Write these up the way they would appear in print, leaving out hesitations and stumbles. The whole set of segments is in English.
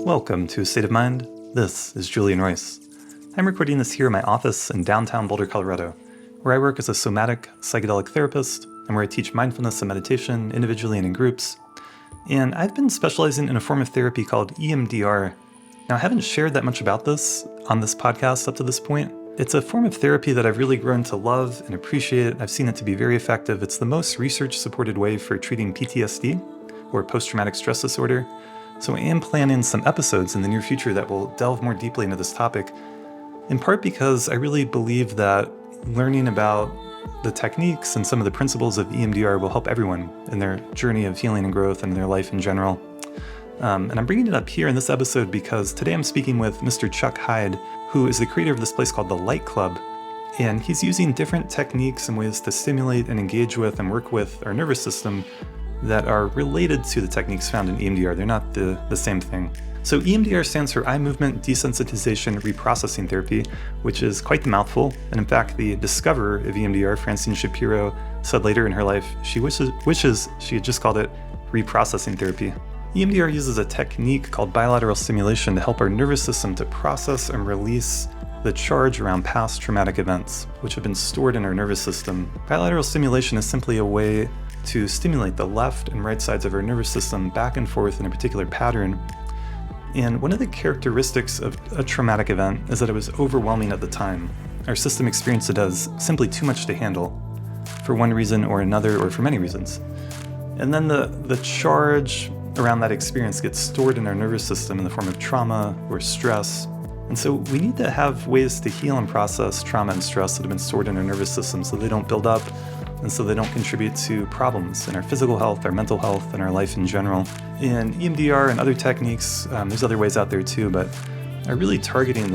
Welcome to State of Mind. This is Julian Royce. I'm recording this here in my office in downtown Boulder, Colorado, where I work as a somatic psychedelic therapist and where I teach mindfulness and meditation individually and in groups. And I've been specializing in a form of therapy called EMDR. Now, I haven't shared that much about this on this podcast up to this point. It's a form of therapy that I've really grown to love and appreciate. I've seen it to be very effective. It's the most research-supported way for treating PTSD, or post-traumatic stress disorder. So I am planning some episodes in the near future that will delve more deeply into this topic, in part because I really believe that learning about the techniques and some of the principles of EMDR will help everyone in their journey of healing and growth and their life in general. And I'm bringing it up here in this episode because today I'm speaking with Mr. Chuck Hyde, who is the creator of this place called the Light Club. And he's using different techniques and ways to stimulate and engage with and work with our nervous system that are related to the techniques found in EMDR. They're not the same thing. So EMDR stands for Eye Movement Desensitization Reprocessing Therapy, which is quite the mouthful. And in fact, the discoverer of EMDR, Francine Shapiro, said later in her life she wishes she had just called it reprocessing therapy. EMDR uses a technique called bilateral stimulation to help our nervous system to process and release the charge around past traumatic events, which have been stored in our nervous system. Bilateral stimulation is simply a way to stimulate the left and right sides of our nervous system back and forth in a particular pattern. And one of the characteristics of a traumatic event is that it was overwhelming at the time. Our system experienced it as simply too much to handle, for one reason or another, or for many reasons. And then the charge around that experience gets stored in our nervous system in the form of trauma or stress. And so we need to have ways to heal and process trauma and stress that have been stored in our nervous system so they don't build up and so they don't contribute to problems in our physical health, our mental health, and our life in general. In EMDR and other techniques, there's other ways out there too, but are really targeting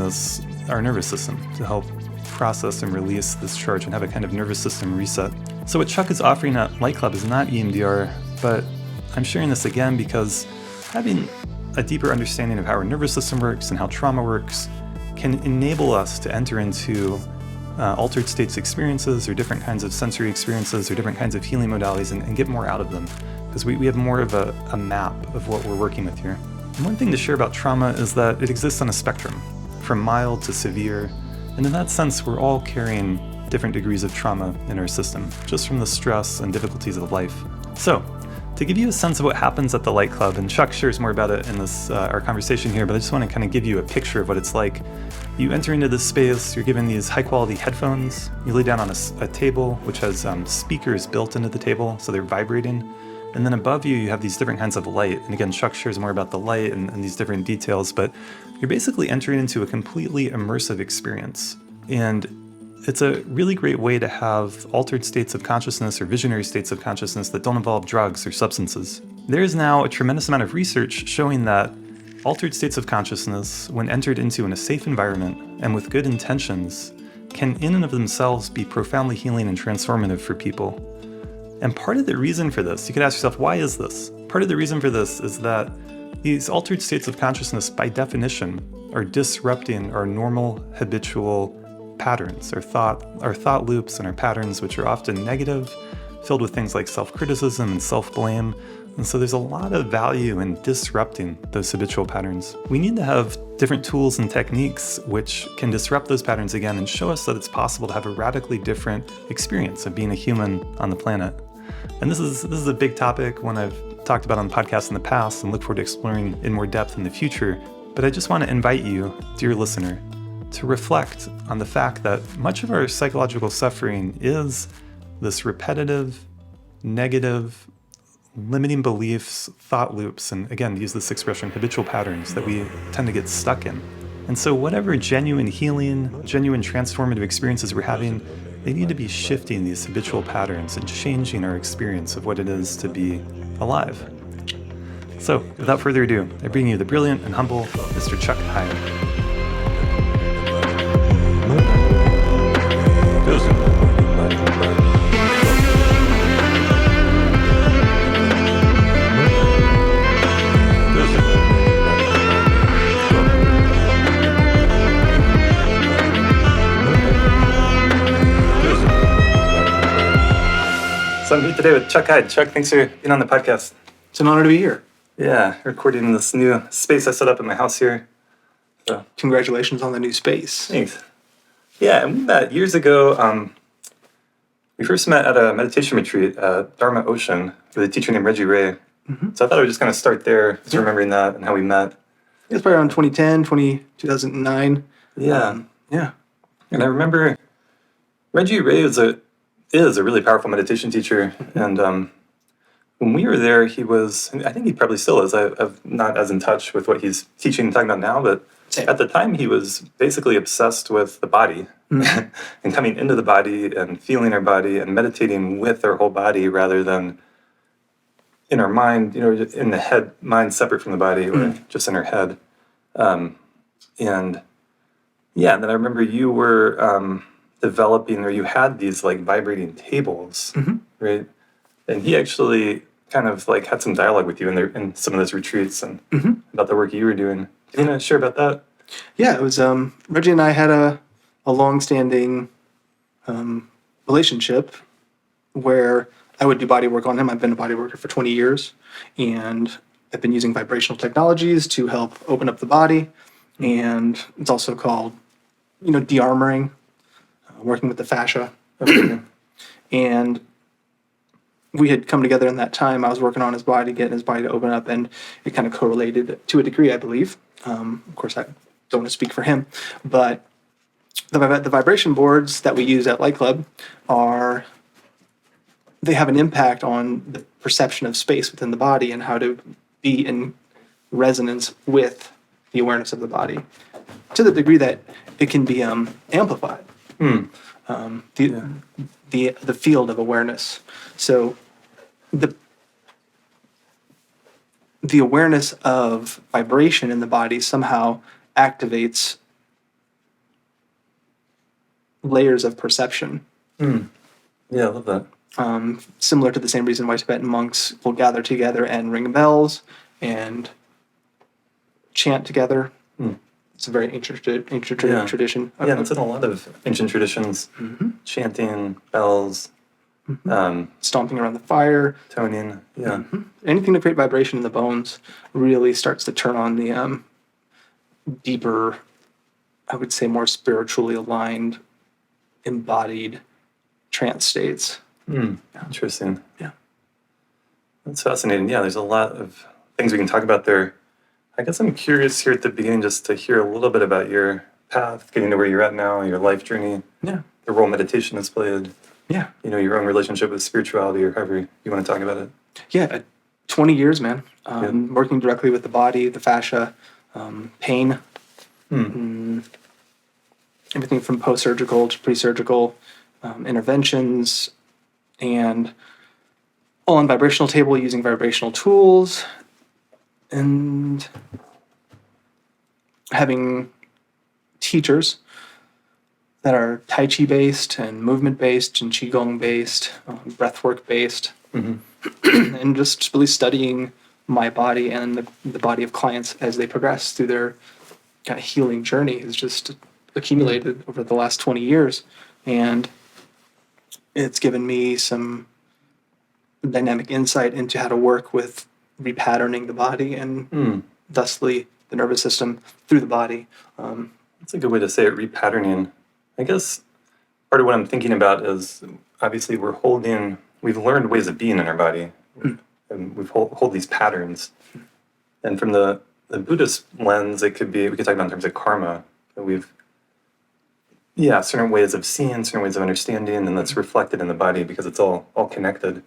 our nervous system to help process and release this charge and have a kind of nervous system reset. So what Chuck is offering at Light Club is not EMDR, but I'm sharing this again because having a deeper understanding of how our nervous system works and how trauma works can enable us to enter into altered states experiences or different kinds of sensory experiences or different kinds of healing modalities and get more out of them because we have more of a map of what we're working with here. And one thing to share about trauma is that it exists on a spectrum from mild to severe. And in that sense, we're all carrying different degrees of trauma in our system, just from the stress and difficulties of life. So, to give you a sense of what happens at the Light Club, and Chuck shares more about it in this our conversation here, but I just want to kind of give you a picture of what it's like. You enter into this space, you're given these high-quality headphones, you lay down on a table which has speakers built into the table, so they're vibrating, and then above you, you have these different kinds of light. And again, Chuck shares more about the light and these different details, but you're basically entering into a completely immersive experience. And it's a really great way to have altered states of consciousness or visionary states of consciousness that don't involve drugs or substances. There is now a tremendous amount of research showing that altered states of consciousness, when entered into in a safe environment and with good intentions, can in and of themselves be profoundly healing and transformative for people. And part of the reason for this, you could ask yourself, why is this? Part of the reason for this is that these altered states of consciousness, by definition, are disrupting our normal habitual patterns, our thought loops and our patterns, which are often negative, filled with things like self-criticism and self-blame. And so there's a lot of value in disrupting those habitual patterns. We need to have different tools and techniques which can disrupt those patterns again and show us that it's possible to have a radically different experience of being a human on the planet. And this is a big topic, one I've talked about on the podcast in the past and look forward to exploring in more depth in the future. But I just want to invite you, dear listener, to reflect on the fact that much of our psychological suffering is this repetitive, negative, limiting beliefs, thought loops, and again, to use this expression, habitual patterns that we tend to get stuck in. And so whatever genuine healing, genuine transformative experiences we're having, they need to be shifting these habitual patterns and changing our experience of what it is to be alive. So without further ado, I bring you the brilliant and humble Mr. Chuck Hyde. So I'm here today with Chuck Hyde. Chuck, thanks for being on the podcast. It's an honor to be here. Yeah, recording in this new space I set up in my house here. So, Congratulations on the new space. thanks. Yeah, and we met years ago. We first met at a meditation retreat at Dharma Ocean with a teacher named Reggie Ray. So I thought I would just kind of start there, just remembering that and how we met. It was probably around 2010, 2009. Yeah. Yeah. And I remember Reggie Ray is a really powerful meditation teacher. And when we were there, he was, I think he probably still is. I'm not as in touch with what he's teaching and talking about now, but Same. at the time he was basically obsessed with the body and coming into the body and feeling our body and meditating with our whole body rather than in our mind, in the head, mind separate from the body or just in our head. And yeah, and then I remember you were developing, or you had these like vibrating tables, right? And he actually kind of like had some dialogue with you in some of those retreats and about the work you were doing. Do you want to share about that? Yeah, it was Reggie and I had a long-standing relationship where I would do body work on him. I've been a body worker for 20 years, and I've been using vibrational technologies to help open up the body. And it's also called, de-armoring, working with the fascia. And we had come together in that time. I was working on his body, getting his body to open up, and it kind of correlated to a degree, I believe. Of course, I don't want to speak for him, but the vibration boards that we use at Light Club they have an impact on the perception of space within the body and how to be in resonance with the awareness of the body, to the degree that it can be amplified. The field of awareness. So the awareness of vibration in the body somehow activates layers of perception. Yeah, I love that. Similar to the same reason why Tibetan monks will gather together and ring bells and chant together. It's a very ancient tradition. Yeah, and it's in a lot of ancient traditions. Chanting, bells, Stomping around the fire. toning. Yeah. Anything to create vibration in the bones really starts to turn on the deeper, I would say more spiritually aligned, embodied trance states. Interesting. Yeah. That's fascinating. Yeah, there's a lot of things we can talk about there. I guess I'm curious here at the beginning just to hear a little bit about your path, getting to where you're at now, your life journey, Yeah. the role meditation has played, Yeah. Your own relationship with spirituality or however you want to talk about it. Yeah. 20 years, man. Working directly with the body, the fascia, pain, everything from post-surgical to pre-surgical interventions, and all on vibrational table using vibrational tools, and having teachers that are Tai Chi based and movement based and Qigong based, breathwork based, and just really studying my body and the body of clients as they progress through their kind of healing journey has just accumulated over the last 20 years. And it's given me some dynamic insight into how to work with repatterning the body and thusly the nervous system through the body. That's a good way to say it, repatterning. I guess part of what I'm thinking about is obviously we've learned ways of being in our body, and we hold these patterns. And from the Buddhist lens, we could talk about in terms of karma, that certain ways of seeing, certain ways of understanding, and that's reflected in the body because it's all connected.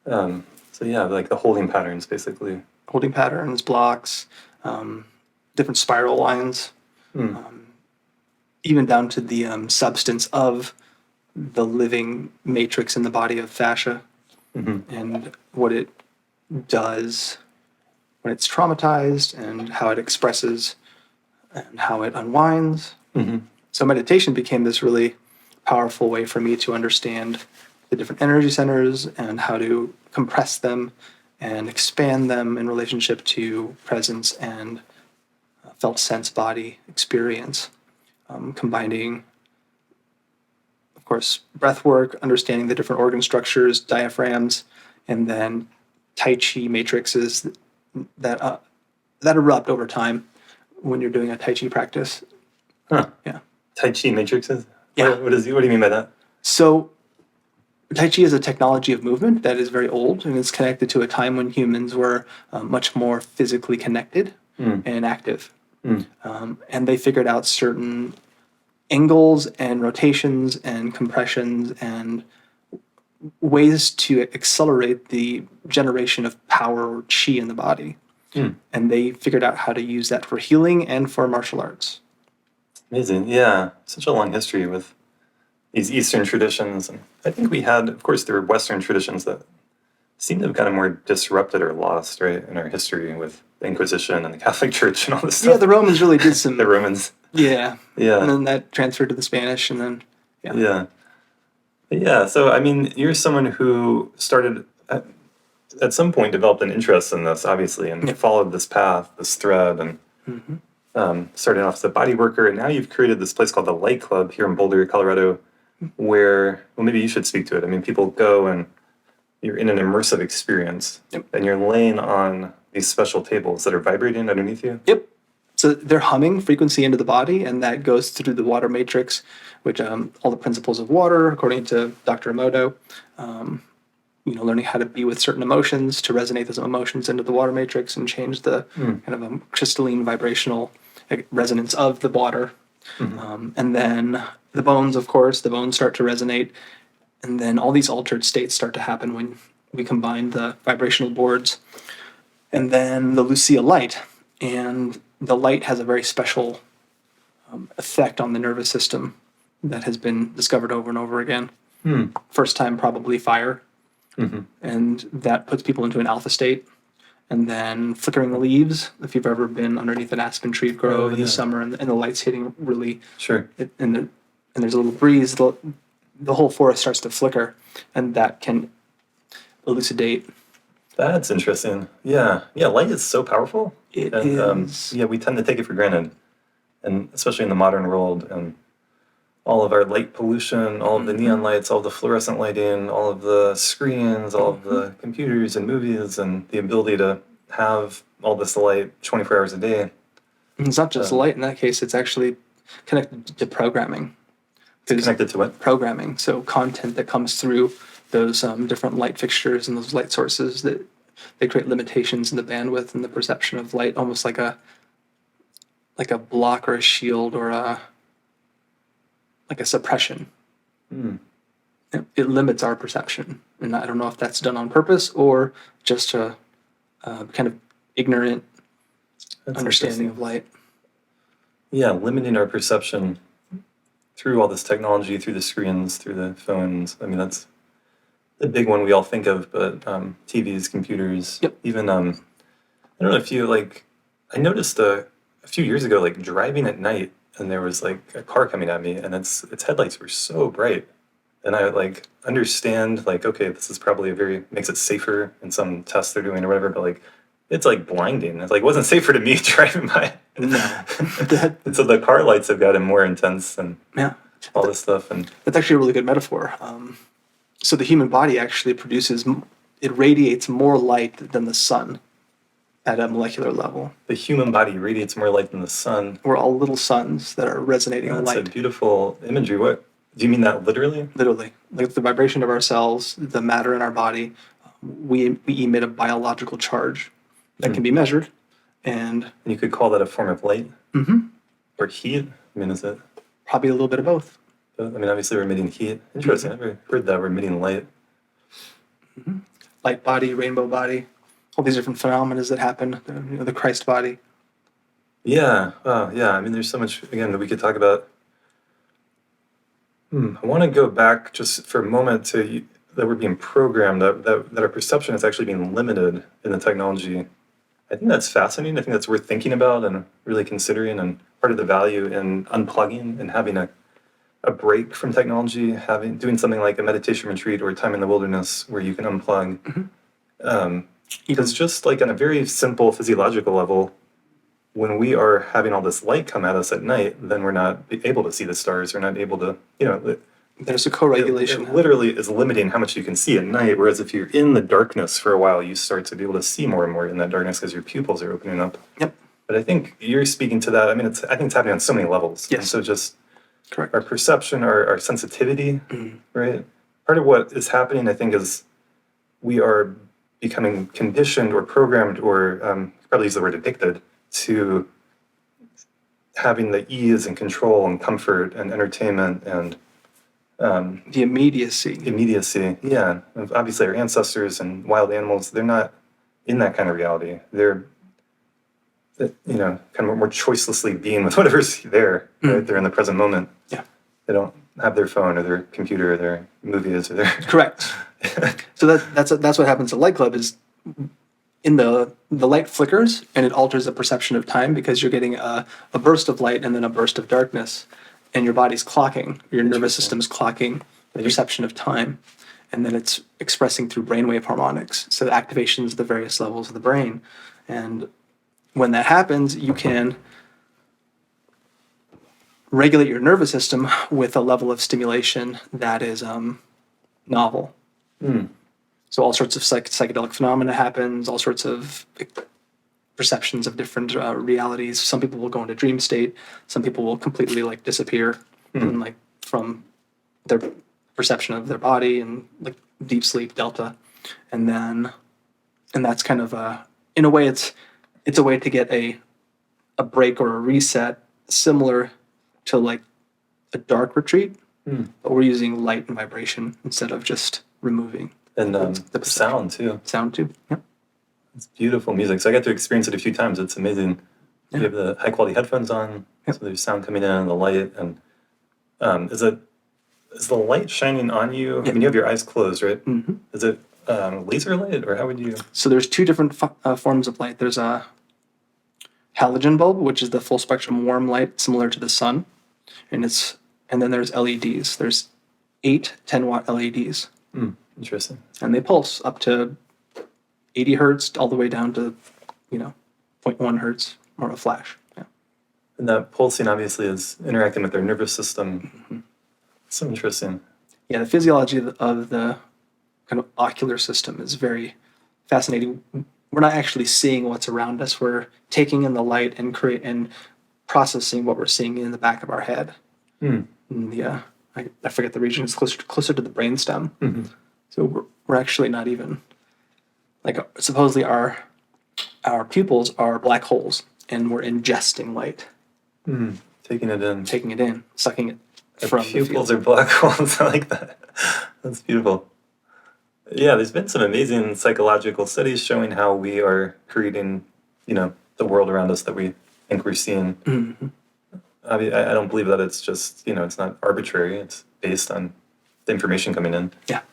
So yeah, like the holding patterns, basically. Holding patterns, blocks, different spiral lines, even down to the substance of the living matrix in the body of fascia, and what it does when it's traumatized and how it expresses and how it unwinds. So meditation became this really powerful way for me to understand the different energy centers and how to compress them and expand them in relationship to presence and felt sense body experience, combining, of course, breath work, understanding the different organ structures, diaphragms, and then Tai Chi matrices that that erupt over time when you're doing a Tai Chi practice. Huh. Yeah. Tai Chi matrices? Yeah. What do you mean by that? So Tai Chi is a technology of movement that is very old, and it's connected to a time when humans were much more physically connected and active. And they figured out certain angles and rotations and compressions and ways to accelerate the generation of power or chi in the body. And they figured out how to use that for healing and for martial arts. Amazing. Yeah. Such a long history with these Eastern traditions. And I think we had, of course, there were Western traditions that seem to have kind of more disrupted or lost, right, in our history with the Inquisition and the Catholic Church and all this stuff. Yeah, the Romans really did some... The Romans. Yeah. Yeah. And then that transferred to the Spanish, and then... Yeah. Yeah. So, I mean, you're someone who started... at some point developed an interest in this, obviously, and followed this path, this thread, and started off as a body worker. And now you've created this place called the Light Club here in Boulder, Colorado, where, well, maybe you should speak to it. I mean, people go and you're in an immersive experience, and you're laying on these special tables that are vibrating underneath you. Yep. So they're humming frequency into the body, and that goes through the water matrix, which all the principles of water, according to Dr. Emoto, learning how to be with certain emotions, to resonate those emotions into the water matrix and change the kind of crystalline vibrational resonance of the water. And then the bones, of course, the bones start to resonate. And then all these altered states start to happen when we combine the vibrational boards. And then the Lucia light. And the light has a very special effect on the nervous system that has been discovered over and over again. First time, probably fire. And that puts people into an alpha state. And then flickering the leaves, if you've ever been underneath an aspen tree grove in the summer and the light's hitting really, and there's a little breeze, the whole forest starts to flicker, and that can elucidate. That's interesting. Yeah. Light is so powerful. It is. We tend to take it for granted, and especially in the modern world, and all of our light pollution, all of the neon lights, all of the fluorescent lighting, all of the screens, all of the computers and movies, and the ability to have all this light 24 hours a day. It's not just light in that case, it's actually connected to programming. It's connected to what? Programming. So content that comes through those different light fixtures and those light sources, that they create limitations in the bandwidth and the perception of light, almost like a block or a shield or a suppression. It limits our perception, and I don't know if that's done on purpose or just a kind of ignorant understanding of light. Yeah, limiting our perception through all this technology, through the screens, through the phones. I mean, that's the big one we all think of, but TVs, computers, even, I don't know if you, I noticed a few years ago, driving at night, and there was a car coming at me, and its headlights were so bright, and I understand okay, this is probably makes it safer in some tests they're doing or whatever, but it's blinding. It's it wasn't safer to me driving by. No. And so the car lights have gotten more intense and all this stuff, and that's actually a really good metaphor. So the human body actually it radiates more light than the sun at a molecular level. The human body radiates more light than the sun. We're all little suns that are resonating light. That's a beautiful imagery. What do you mean that literally? Literally. The vibration of our cells, the matter in our body, we emit a biological charge that can be measured. And you could call that a form of light? Or heat? I mean, is it? Probably a little bit of both. I mean, obviously we're emitting heat. Interesting. I've never heard that. We're emitting light. Light body, rainbow body. All these different phenomena that happen, the Christ body. Yeah. I mean, there's so much, again, that we could talk about. I want to go back just for a moment to that we're being programmed, that our perception is actually being limited in the technology. I think that's fascinating. I think that's worth thinking about and really considering, and part of the value in unplugging and having a break from technology, doing something like a meditation retreat or a time in the wilderness where you can unplug. Because just on a very simple physiological level, when we are having all this light come at us at night, then we're not able to see the stars. We're not able to, There's a co-regulation. It literally is limiting how much you can see at night, whereas if you're in the darkness for a while, you start to be able to see more and more in that darkness because your pupils are opening up. Yep. But I think you're speaking to that. I mean, I think it's happening on so many levels. Yes. And so just Correct. our perception, our sensitivity, right? Part of what is happening, I think, is we are becoming conditioned or programmed or probably use the word addicted to having the ease and control and comfort and entertainment and The immediacy. Yeah. And obviously our ancestors and wild animals, they're not in that kind of reality. They're, kind of more choicelessly being with whatever's there. Right? They're in the present moment. Yeah. They don't have their phone or their computer or their movies or their... Correct. So that's what happens at Light Club is in the light flickers and it alters the perception of time because you're getting a burst of light and then a burst of darkness, and your body's clocking, your nervous system's clocking the perception of time, and then it's expressing through brainwave harmonics, so the activations of the various levels of the brain. And when that happens, you can regulate your nervous system with a level of stimulation that is novel. So all sorts of psychedelic phenomena happens, all sorts of perceptions of different realities. Some people will go into dream state. Some people will completely disappear and from their perception of their body and deep sleep, delta. And that's kind of in a way it's a way to get a break or a reset similar to a dark retreat, but we're using light and vibration instead of just removing. And the sound too. Sound too, yep. It's beautiful music. So I got to experience it a few times. It's amazing. Yeah. You have the high quality headphones on, so there's sound coming in and the light. And is the light shining on you? Yeah. I mean, you have your eyes closed, right? Mm-hmm. Is it laser light, or how would you? So there's two different forms of light. There's a halogen bulb, which is the full spectrum warm light similar to the sun, and then there's LEDs. There's 8 10-watt LEDs. Interesting. And they pulse up to 80 hertz all the way down to 0.1 hertz or a flash. Yeah. And that pulsing obviously is interacting with their nervous system. So interesting. Yeah, the physiology of the kind of ocular system is very fascinating. We're not actually seeing what's around us. We're taking in the light and processing what we're seeing in the back of our head. In the I forget the region. It's closer to the brainstem. So we're actually not even supposedly our pupils are black holes, and we're ingesting light, Taking it in, sucking it Our from pupils the are black holes. I like that. That's beautiful. Yeah, there's been some amazing psychological studies showing how we are creating, the world around us that we think we're seeing. I mean, I don't believe that it's just, it's not arbitrary. It's based on the information coming in. Yeah.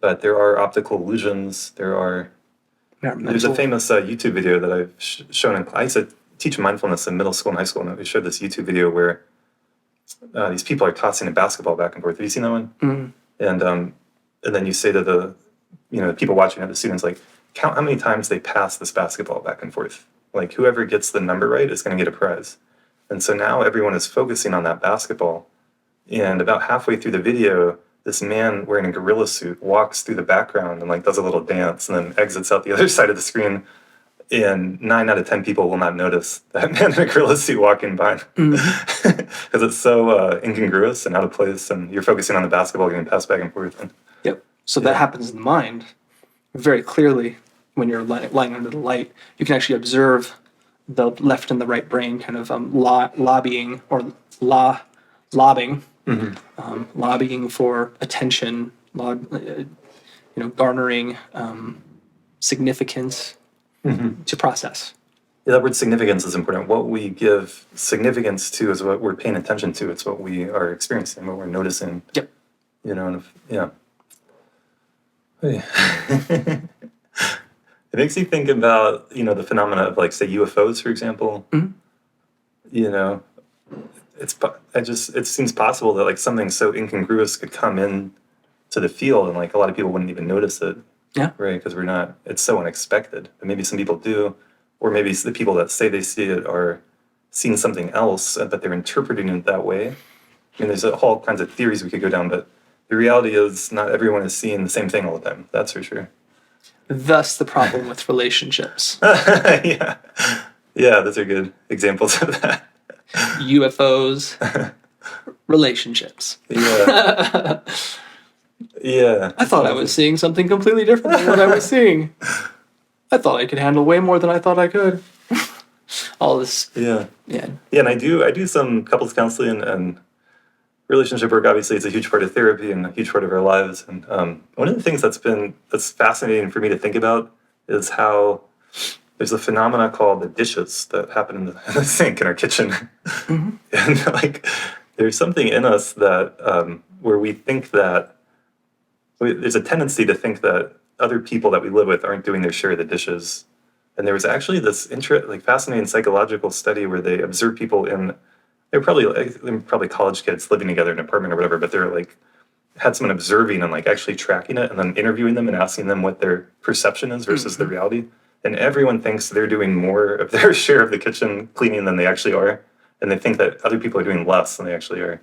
But there are optical illusions. There's a famous YouTube video that I've shown. I used to teach mindfulness in middle school and high school, and we showed this YouTube video where these people are tossing a basketball back and forth. Have you seen that one? And then you say to the people watching it, the students, count how many times they pass this basketball back and forth. Whoever gets the number right is going to get a prize. And so now everyone is focusing on that basketball. And about halfway through the video, this man wearing a gorilla suit walks through the background and does a little dance and then exits out the other side of the screen. And 9 out of 10 people will not notice that man in a gorilla suit walking by because it's so incongruous and out of place. And you're focusing on the basketball getting passed back and forth. Yep. So that happens in the mind very clearly when you're lying under the light. You can actually observe the left and the right brain kind of lobbying or lobbing for attention, garnering significance to process. Yeah, that word significance is important. What we give significance to is what we're paying attention to. It's what we are experiencing, what we're noticing. Yep. Yeah. It makes you think about, the phenomena of say UFOs, for example. It seems possible that something so incongruous could come in to the field and a lot of people wouldn't even notice it. Yeah. Right, because it's so unexpected. But maybe some people do, or maybe the people that say they see it are seeing something else, but they're interpreting it that way. I mean, there's all kinds of theories we could go down, but the reality is not everyone is seeing the same thing all the time. That's for sure. Thus, the problem with relationships. Yeah. Yeah, those are good examples of that. UFOs, relationships. Yeah. Yeah. I thought I was seeing something completely different than what I was seeing. I thought I could handle way more than I thought I could. All this. Yeah. Yeah. Yeah, and I do some couples counseling and relationship work. Obviously, it's a huge part of therapy and a huge part of our lives. And one of the things that's fascinating for me to think about is how there's a phenomena called the dishes that happen in the sink in our kitchen. Mm-hmm. And like, there's something in us that where we think that there's a tendency to think that other people that we live with aren't doing their share of the dishes. And there was actually this fascinating psychological study where they observed people they were probably college kids living together in an apartment or whatever, but they're like had someone observing and like actually tracking it and then interviewing them and asking them what their perception is versus the reality. And everyone thinks they're doing more of their share of the kitchen cleaning than they actually are. And they think that other people are doing less than they actually are.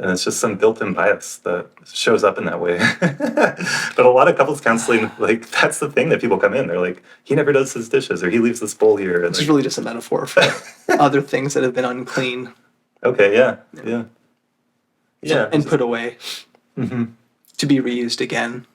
And it's just some built-in bias that shows up in that way. But a lot of couples counseling, like, that's the thing that people come in. They're like, he never does his dishes, or he leaves this bowl here. It's really just a metaphor for other things that have been unclean. Okay, yeah. And put away. Mm-hmm. To be reused again.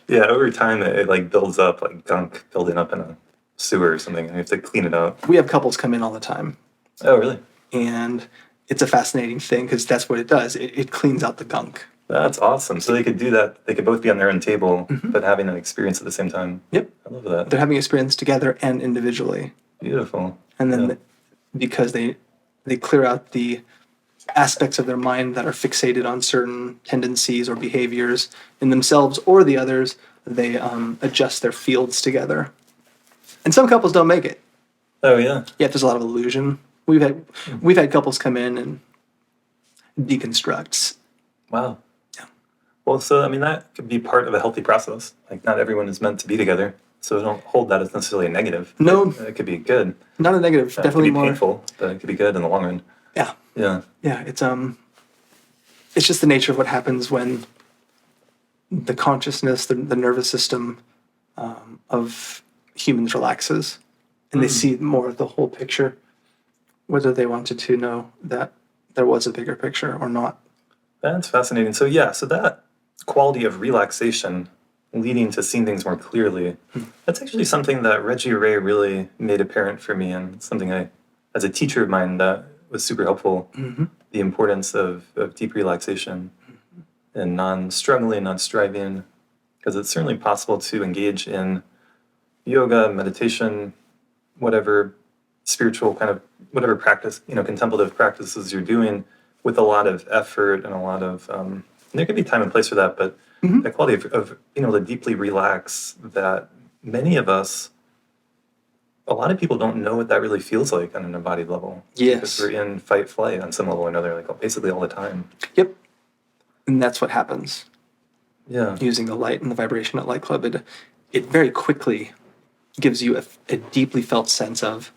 Yeah, over time, it like builds up, like gunk building up in a sewer or something, and you have to clean it out. We have couples come in all the time. Oh, really? And it's a fascinating thing because that's what it does. It cleans out the gunk. That's awesome. So they could do that. They could both be on their own table, but having an experience at the same time. Yep. I love that. They're having experience together and individually. Beautiful. And then because they clear out the aspects of their mind that are fixated on certain tendencies or behaviors in themselves or the others, they adjust their fields together. And some couples don't make it. Oh, yeah? Yeah, there's a lot of illusion. We've had couples come in and deconstruct. Wow. Yeah. Well, so, I mean, that could be part of a healthy process. Like, not everyone is meant to be together, so don't hold that as necessarily a negative. No. It could be good. Not a negative, definitely it could be more painful, but it could be good in the long run. Yeah. Yeah. Yeah, it's just the nature of what happens when the consciousness, the nervous system of humans relaxes and they see more of the whole picture, whether they wanted to know that there was a bigger picture or not. That's fascinating. So that quality of relaxation leading to seeing things more clearly, that's actually something that Reggie Ray really made apparent for me, and something as a teacher of mine, that was super helpful. Mm-hmm. The importance of deep relaxation and non-struggling, non-striving, because it's certainly possible to engage in yoga, meditation, whatever spiritual kind of, whatever practice, contemplative practices you're doing with a lot of effort and a lot of, there could be time and place for that, but the quality of being able to deeply relax, that many of us, a lot of people don't know what that really feels like on an embodied level. Yes. Because we're in fight, flight on some level or another, like basically all the time. Yep. And that's what happens. Yeah. Using the light and the vibration at Light Club, it very quickly gives you a deeply felt sense of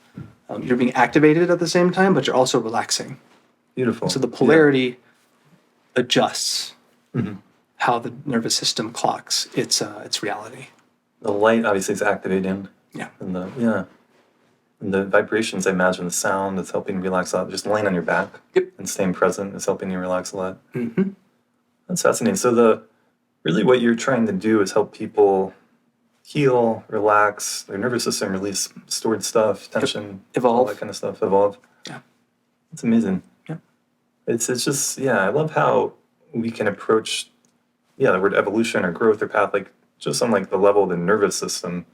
you're being activated at the same time, but you're also relaxing. Beautiful. So the polarity adjusts how the nervous system clocks its reality. The light obviously is activating. Yeah. And the vibrations, I imagine, the sound is helping relax a lot. Just laying on your back and staying present is helping you relax a lot. Mm-hmm. That's fascinating. So really what you're trying to do is help people heal, relax, their nervous system, release stored stuff, tension, evolve, all that kind of stuff, evolve. Yeah. It's amazing. Yeah. It's just, I love how we can approach, the word evolution or growth or path, like just on like the level of the nervous system.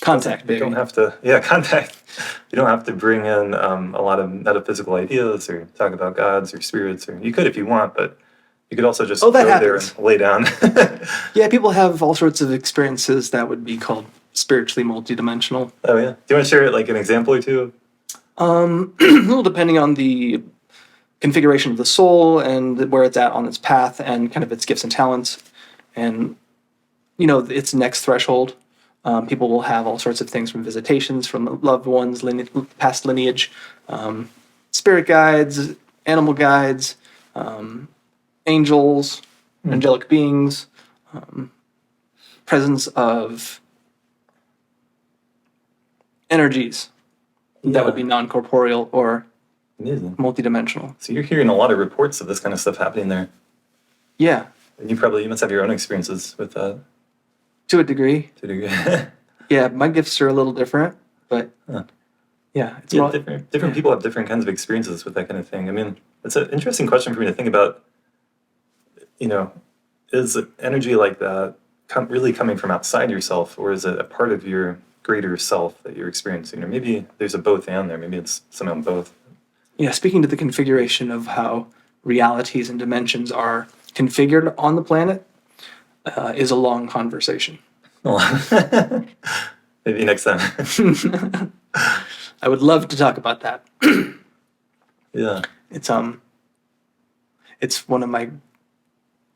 Contact, baby. You don't have to, contact. You don't have to bring in a lot of metaphysical ideas or talk about gods or spirits, or you could if you want, but you could also just go there and lay down. Yeah, people have all sorts of experiences that would be called spiritually multidimensional. Oh, yeah. Do you want to share like an example or two? Well, depending on the configuration of the soul and where it's at on its path and kind of its gifts and talents and, its next threshold. People will have all sorts of things from visitations, from loved ones, past lineage, spirit guides, animal guides, angels, angelic beings, presence of energies that would be non-corporeal or Amazing. multidimensional. So you're hearing a lot of reports of this kind of stuff happening there. Yeah, And you must have your own experiences with that to a degree. to a degree. Yeah, my gifts are a little different, but yeah, it's Yeah, more, different people have different kinds of experiences with that kind of thing. I mean, it's an interesting question for me to think about. Is energy like that really coming from outside yourself, or is it a part of your greater self that you're experiencing? Or maybe there's a both and there. Maybe it's somehow both. yeah. Speaking to the configuration of how realities and dimensions are configured on the planet is a long conversation. Maybe next time. I would love to talk about that. Yeah. It's one of my,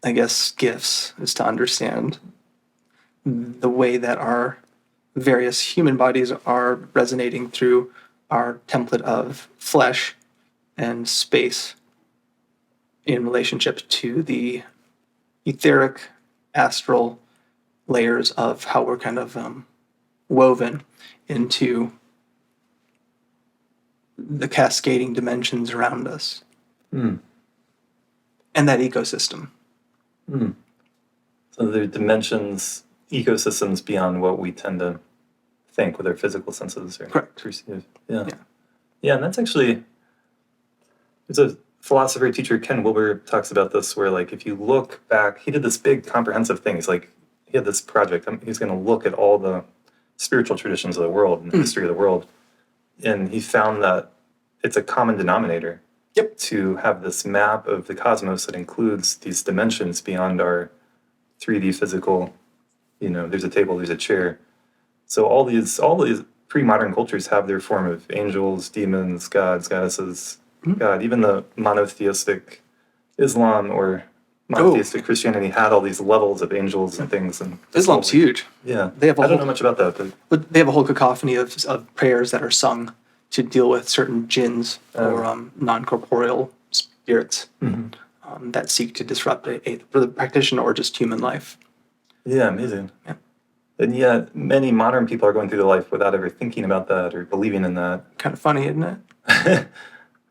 I guess, gifts is to understand the way that our various human bodies are resonating through our template of flesh and space in relationship to the etheric, astral layers of how we're kind of woven into the cascading dimensions around us and that ecosystem. So there are dimensions, ecosystems beyond what we tend to think with our physical senses or Correct. perceive. Yeah. Yeah, and that's actually, there's a philosopher teacher, Ken Wilber, talks about this where, like, if you look back, he did this big comprehensive thing. He's like, he had this project. He's going to look at all the spiritual traditions of the world and the history of the world. And he found that it's a common denominator to have this map of the cosmos that includes these dimensions beyond our 3D physical, there's a table, there's a chair. So all these pre-modern cultures have their form of angels, demons, gods, goddesses, God. Even the monotheistic Islam or monotheistic Christianity had all these levels of angels and things. And Islam's huge. Yeah. They have I don't know much about that, but they have a whole cacophony of prayers that are sung to deal with certain jinns or non-corporeal spirits that seek to disrupt for the practitioner or just human life. Yeah, amazing. Yeah. And yet, many modern people are going through their life without ever thinking about that or believing in that. Kind of funny, isn't it?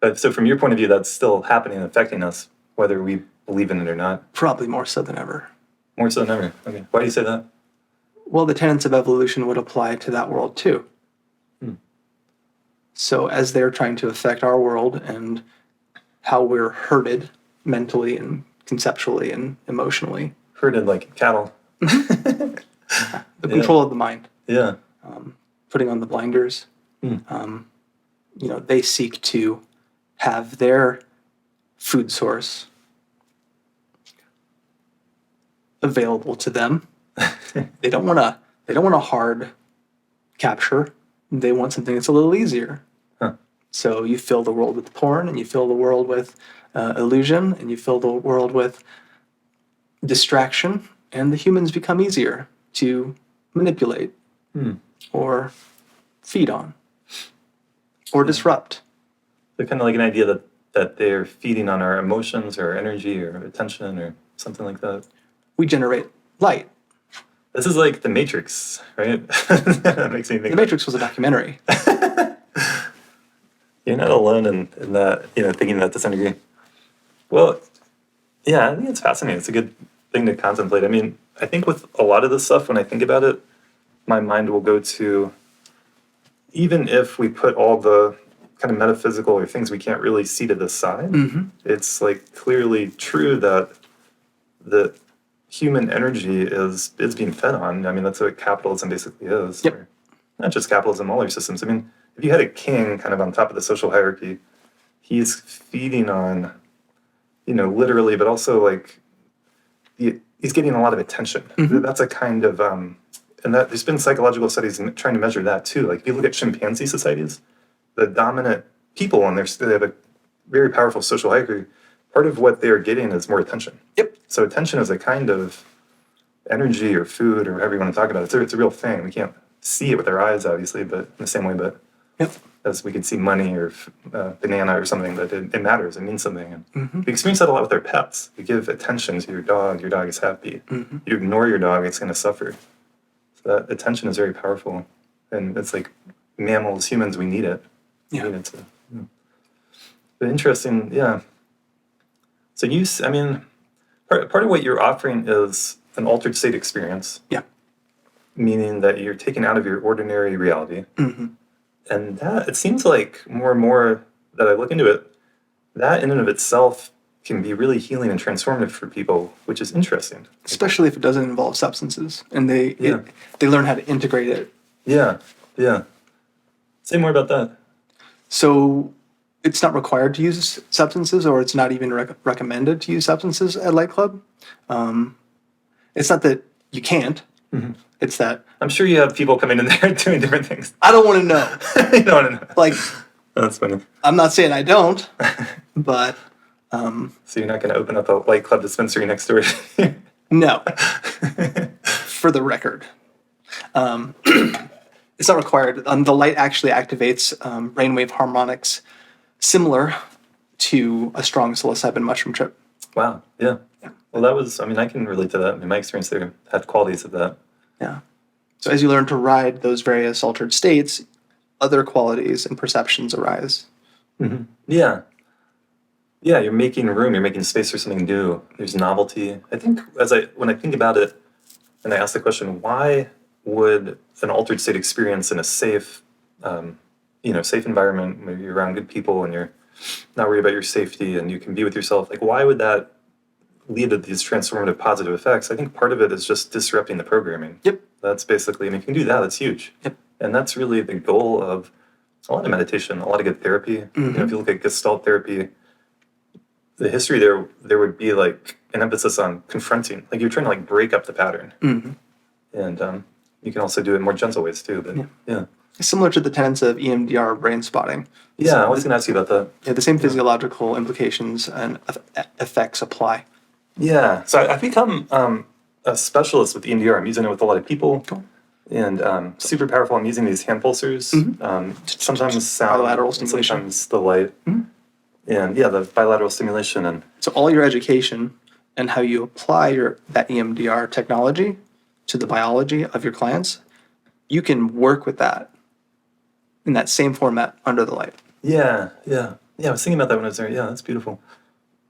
But so from your point of view, that's still happening and affecting us, whether we believe in it or not. Probably more so than ever. More so than ever. Okay. Why do you say that? Well, the tenets of evolution would apply to that world too. So as they're trying to affect our world and how we're herded mentally and conceptually and emotionally. Herded like cattle. The control of the mind. Yeah. Putting on the blinders. They seek to have their food source available to them. They don't want a hard capture. They want something that's a little easier. So you fill the world with porn, and you fill the world with illusion, and you fill the world with distraction, and the humans become easier to manipulate or feed on or disrupt. They're kind of like an idea that they're feeding on our emotions or our energy or attention or something like that. We generate light. This is like The Matrix, right? That makes me think. The Matrix was a documentary. You're not alone in that, thinking that to some degree. Well, yeah, I think it's fascinating. It's a good thing to contemplate. I mean, I think with a lot of this stuff, when I think about it, my mind will go to, even if we put all the kind of metaphysical or things we can't really see to the side, it's like clearly true that the human energy is being fed on. I mean, that's what capitalism basically is. Yep. Or not just capitalism, all our systems. I mean, if you had a king kind of on top of the social hierarchy, he's feeding on, literally, but also like he's getting a lot of attention. That's a kind of, and that there's been psychological studies trying to measure that too. Like if you look at chimpanzee societies, the dominant people and they have a very powerful social hierarchy. Part of what they're getting is more attention. Yep. So attention is a kind of energy or food or whatever you want to talk about. It's a real thing. We can't see it with our eyes, obviously, but in the same way, but Yep. As we could see money or banana or something, that it matters, it means something. And we experience that a lot with our pets. You give attention to your dog is happy. You ignore your dog, it's going to suffer. So that attention is very powerful. And it's like mammals, humans, we need it. Yeah. We need it to, But interesting, yeah. So part of what you're offering is an altered state experience. Yeah. Meaning that you're taken out of your ordinary reality. And that, it seems like more and more that I look into it, that in and of itself can be really healing and transformative for people, which is interesting. Especially if it doesn't involve substances and they learn how to integrate it. Yeah. Say more about that. So it's not required to use substances, or it's not even recommended to use substances at Light Club. It's not that you can't. It's that I'm sure you have people coming in there doing different things. I don't want to know. You don't want to know. Like, That's funny. I'm not saying I don't, but So you're not going to open up a Light Club dispensary next door? no. For the record, it's not required. The light actually activates brainwave harmonics similar to a strong psilocybin mushroom trip. Wow. Yeah. Well, that was, I can relate to that. My experience there had qualities of that. Yeah. So as you learn to ride those various altered states, other qualities and perceptions arise. Yeah. Yeah, you're making room, you're making space for something new. There's novelty. I think when I think about it, and I ask the question, why would an altered state experience in a safe environment where you're around good people and you're not worried about your safety and you can be with yourself, like why would that lead to these transformative positive effects? I think part of it is just disrupting the programming. Yep. That's basically, if you can do that, that's huge. Yep. And that's really the goal of a lot of meditation, a lot of good therapy. If you look at Gestalt therapy, the history there would be like an emphasis on confronting, like you're trying to like break up the pattern. And you can also do it in more gentle ways too. But yeah. Similar to the tenets of EMDR brain spotting. Yeah, I was going to ask you about that. Yeah, the same physiological implications and effects apply. Yeah, so I've become a specialist with EMDR. I'm using it with a lot of people. Cool. And super powerful. I'm using these hand pulsers. Sometimes sound, bilateral stimulation. Sometimes the light. And yeah, the bilateral stimulation. And so all your education and how you apply that EMDR technology to the biology of your clients, you can work with that in that same format under the light. Yeah. I was thinking about that when I was there. Yeah, that's beautiful.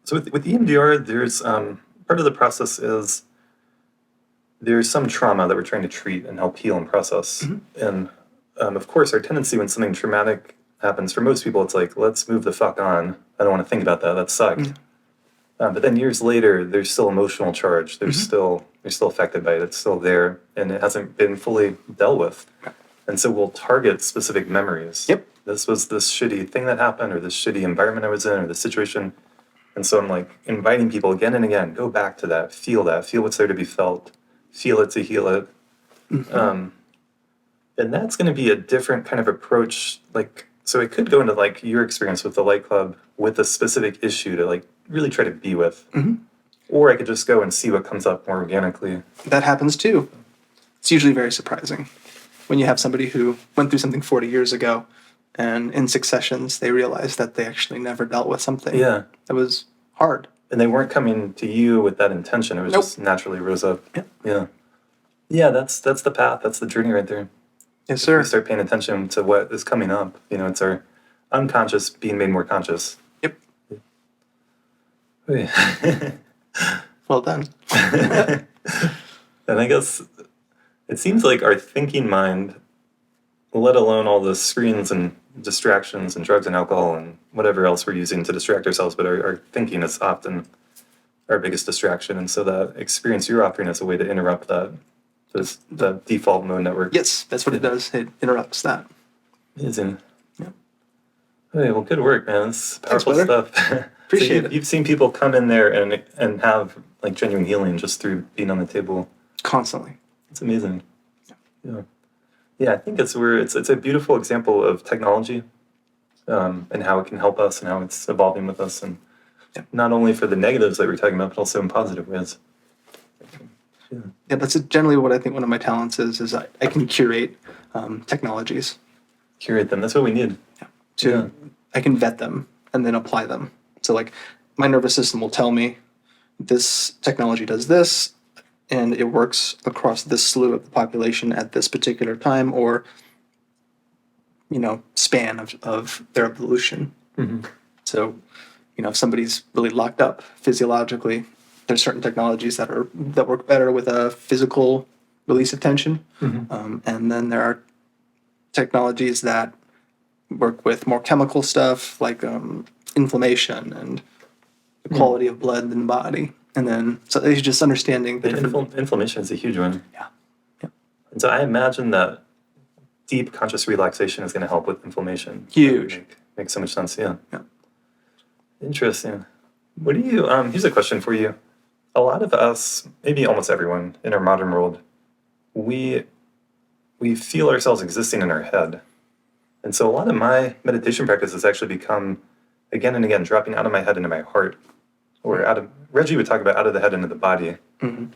So with EMDR, there's part of the process is there's some trauma that we're trying to treat and help heal and process. And of course, our tendency when something traumatic happens, for most people, it's like, let's move the fuck on. I don't want to think about that. That sucked. But then years later, there's still emotional charge. They're still affected by it. It's still there, and it hasn't been fully dealt with. And so we'll target specific memories. Yep. This was this shitty thing that happened, or this shitty environment I was in, or this situation. And so I'm like inviting people again and again, go back to that, feel what's there to be felt, feel it to heal it. And that's going to be a different kind of approach. Like, so it could go into like your experience with the Light Club with a specific issue to like really try to be with. Or I could just go and see what comes up more organically. That happens too. It's usually very surprising when you have somebody who went through something 40 years ago and in successions they realize that they actually never dealt with something that was hard. And they weren't coming to you with that intention. It was just naturally rose up. Yeah, that's the path. That's the journey right there. Yes, sir. We start paying attention to what is coming up. It's our unconscious being made more conscious. Yep. Okay. Well done. And I guess it seems like our thinking mind, let alone all the screens and distractions and drugs and alcohol and whatever else we're using to distract ourselves, but our thinking is often our biggest distraction. And so that experience you're offering is a way to interrupt that, the default mode network. Yes, that's what it does. It interrupts that. Amazing. Yeah. Hey, well, good work, man. It's powerful stuff. Appreciate it. You've seen people come in there and have like genuine healing just through being on the table. Constantly. It's amazing. Yeah. I think it's a beautiful example of technology, and how it can help us and how it's evolving with us, and not only for the negatives that we're talking about, but also in positive ways. Yeah, that's generally what I think one of my talents is I can curate technologies. Curate them. That's what we need. I can vet them and then apply them. So like my nervous system will tell me this technology does this, and it works across this slew of the population at this particular time or, span of their evolution. So, if somebody's really locked up physiologically, there's certain technologies that work better with a physical release of tension. And then there are technologies that work with more chemical stuff like inflammation and the quality of blood in the body. And then, so it's just understanding the Inflammation is a huge one. Yeah. And so I imagine that deep conscious relaxation is going to help with inflammation. Huge. Makes so much sense, yeah. Interesting. What do you, here's a question for you. A lot of us, maybe almost everyone in our modern world, we feel ourselves existing in our head. And so a lot of my meditation practice has actually become, again and again, dropping out of my head into my heart. Or Reggie would talk about out of the head into the body. But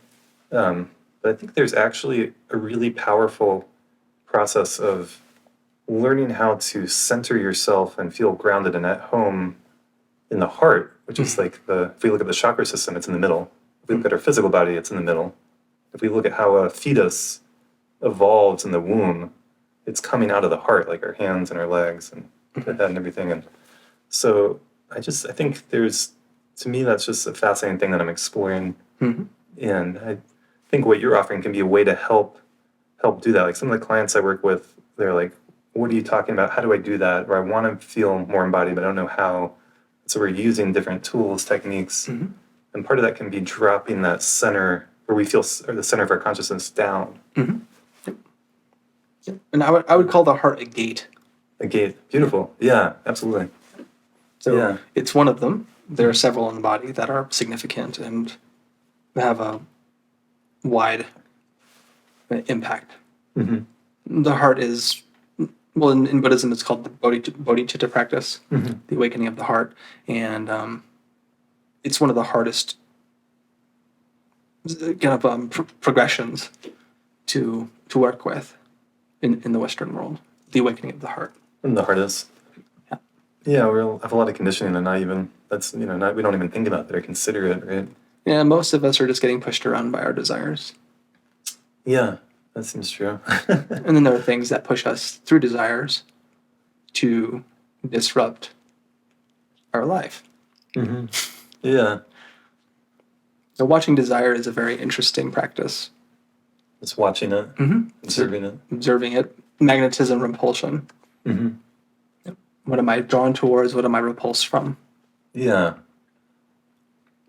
I think there's actually a really powerful process of learning how to center yourself and feel grounded and at home in the heart, which is like if we look at the chakra system, it's in the middle. If we look at our physical body, it's in the middle. If we look at how a fetus evolves in the womb, it's coming out of the heart, like our hands and our legs and the head and everything. And so I think to me, that's just a fascinating thing that I'm exploring. And I think what you're offering can be a way to help do that. Like some of the clients I work with, they're like, what are you talking about? How do I do that? Or I want to feel more embodied, but I don't know how. So we're using different tools, techniques. And part of that can be dropping that center where we feel, or the center of our consciousness down. And I would call the heart a gate. A gate. Beautiful. Yeah, absolutely. So it's one of them. There are several in the body that are significant and have a wide impact. The heart is, well, in Buddhism, it's called the bodhicitta practice, the awakening of the heart. And it's one of the hardest kind of progressions to work with in the Western world, the awakening of the heart. And the heart is. Yeah, we have a lot of conditioning and not even, we don't even think about that or consider it, right? Yeah, most of us are just getting pushed around by our desires. Yeah, that seems true. And then there are things that push us through desires to disrupt our life. Yeah. So watching desire is a very interesting practice. Just watching it, observing it. Magnetism, repulsion. What am I drawn towards? What am I repulsed from? Yeah.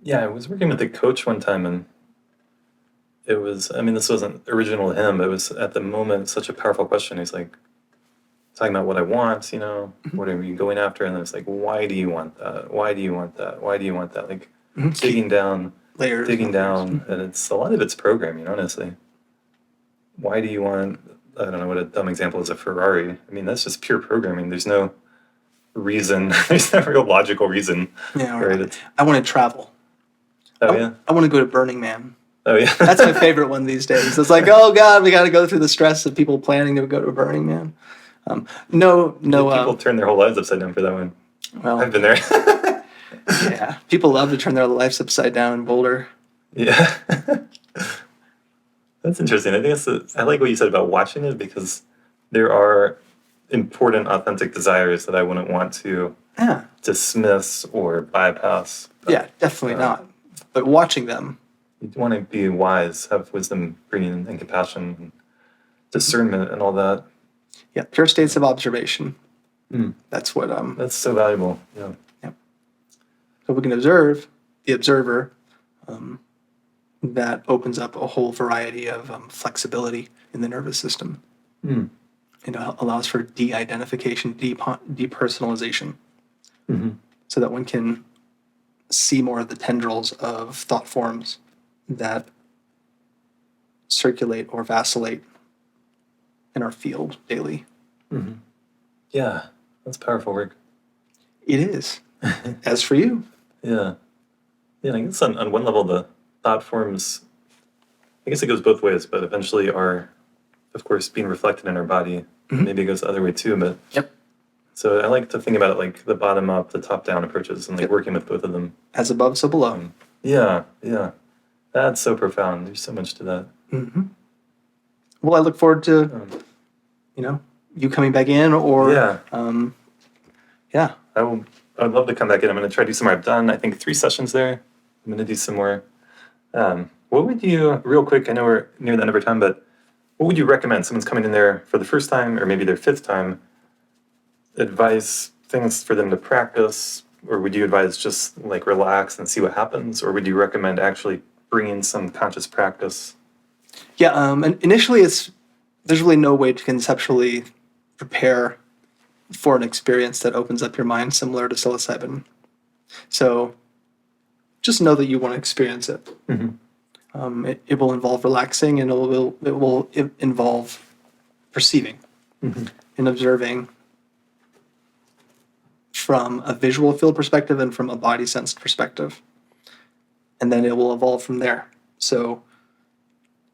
Yeah, I was working with a coach one time, and it was, this wasn't original to him, but it was at the moment such a powerful question. He's like, talking about what I want, what are you going after? And then it's like, why do you want that? Why do you want that? Why do you want that? Like digging down, and it's a lot of it's programming, honestly. Why do you want, I don't know what a dumb example is, a Ferrari. That's just pure programming. There's no reason, there's no real logical reason. Yeah, right? I want to travel. Yeah? I want to go to Burning Man. Oh, yeah. That's my favorite one these days. It's like, oh, God, we got to go through the stress of people planning to go to Burning Man. People turn their whole lives upside down for that one. Well, I've been there. Yeah, people love to turn their lives upside down in Boulder. Yeah. That's interesting. I think I like what you said about watching it, because there are important, authentic desires that I wouldn't want to dismiss or bypass. Yeah, definitely not. But watching them. You want to be wise, have wisdom, bringing in compassion, and discernment, and all that. Yeah, pure states of observation. That's what. That's so valuable. Yeah. So we can observe the observer. That opens up a whole variety of flexibility in the nervous system. It allows for de-identification, depersonalization, so that one can see more of the tendrils of thought forms that circulate or vacillate in our field daily. Yeah, that's powerful work. It is. As for you. Yeah. Yeah, I guess on one level, the thought forms, I guess it goes both ways, but eventually are, of course, being reflected in our body Maybe it goes the other way too, but Yep. so I like to think about it like the bottom up, the top down approaches, and like Yep. working with both of them. As above, so below. Yeah, yeah. That's so profound. There's so much to that. Well, I look forward to, you coming back in, or Yeah. yeah. I'd love to come back in. I'm going to try to do some more. I've done, I think, 3 sessions there. I'm going to do some more. What would you, real quick, I know we're near the end of our time, but what would you recommend? Someone's coming in there for the first time, or maybe their 5th time, advice, things for them to practice, or would you advise just like relax and see what happens, or would you recommend actually bringing some conscious practice? Yeah, and initially there's really no way to conceptually prepare for an experience that opens up your mind similar to psilocybin. So just know that you want to experience it. It will involve relaxing, and it will involve perceiving and observing from a visual field perspective and from a body sensed perspective. And then it will evolve from there. So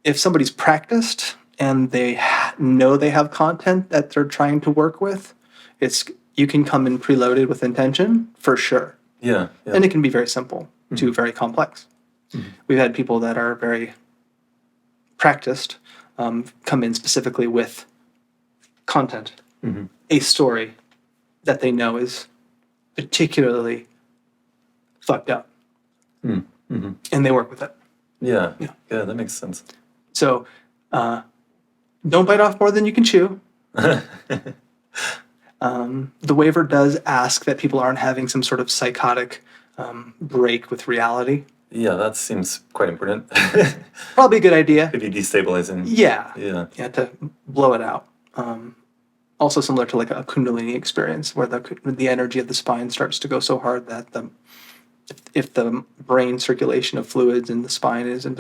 if somebody's practiced and they know they have content that they're trying to work with, you can come in preloaded with intention for sure. Yeah. And it can be very simple to very complex. We've had people that are very practiced come in specifically with content, a story that they know is particularly fucked up, and they work with it. Yeah, that makes sense. So don't bite off more than you can chew. The waiver does ask that people aren't having some sort of psychotic break with reality. Yeah, that seems quite important. Probably a good idea. Could be destabilizing. Yeah, Yeah. to blow it out. Also similar to like a Kundalini experience, where the energy of the spine starts to go so hard that if the brain circulation of fluids in the spine isn't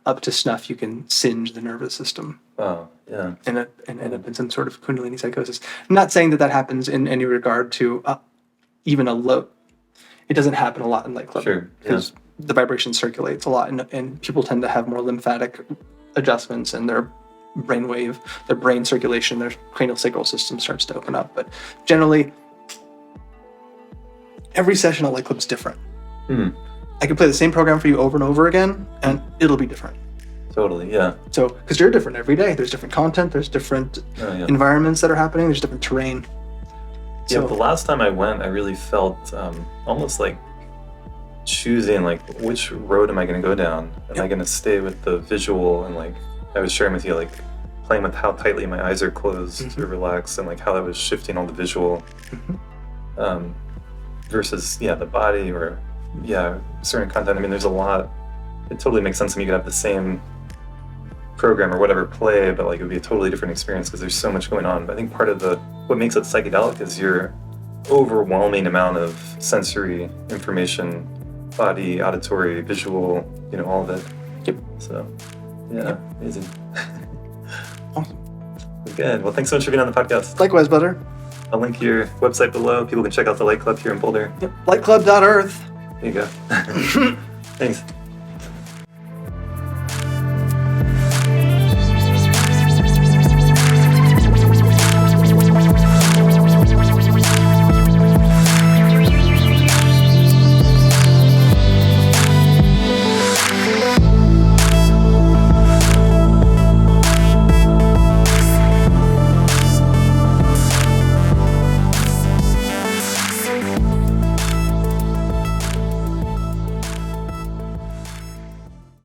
up to snuff, you can singe the nervous system. Wow, yeah. And end up in some sort of Kundalini psychosis. I'm not saying that happens in any regard to even a low. It doesn't happen a lot in light club. Sure, Because the vibration circulates a lot, and people tend to have more lymphatic adjustments in their brainwave, their brain circulation, their cranial sacral system starts to open up. But generally, every session at Light Club's different. I can play the same program for you over and over again, and it'll be different. Totally, yeah. So, because you're different every day. There's different content, there's different environments that are happening, there's different terrain. Yeah, the last time I went, I really felt almost like choosing, like, which road am I going to go down? Am I going to stay with the visual? And like I was sharing with you, like playing with how tightly my eyes are closed to relax, and like how that was shifting all the visual versus the body, or certain content. I mean, there's a lot. It totally makes sense to me. You could have the same program or whatever play, but like it would be a totally different experience because there's so much going on. But I think part of what makes it psychedelic is your overwhelming amount of sensory information, body, auditory, visual, all of it. Yep. So amazing. Awesome. Good. Well, thanks so much for being on the podcast. Likewise, brother. I'll link your website below. People can check out the Light Club here in Boulder. Yep. Lightclub.earth. There you go. Thanks.